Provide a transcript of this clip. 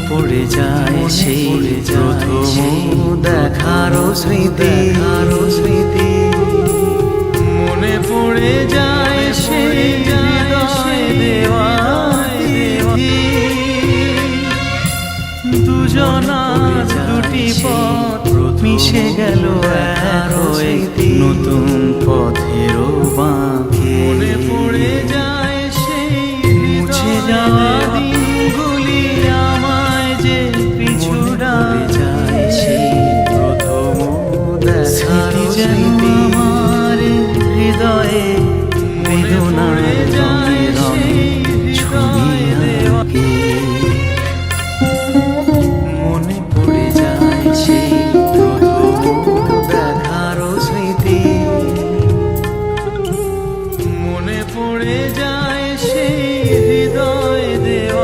পড়ে যায় সেই প্রথম দেখারও স্মৃতি মনে পড়ে যায় সেই হৃদয় দেওয়া তিথি দুজনার দুটি পথ মিশে গেল একই নতুন পথেরও বাঁকে মনে পড়ে যায় সেই মুছে যাওয়া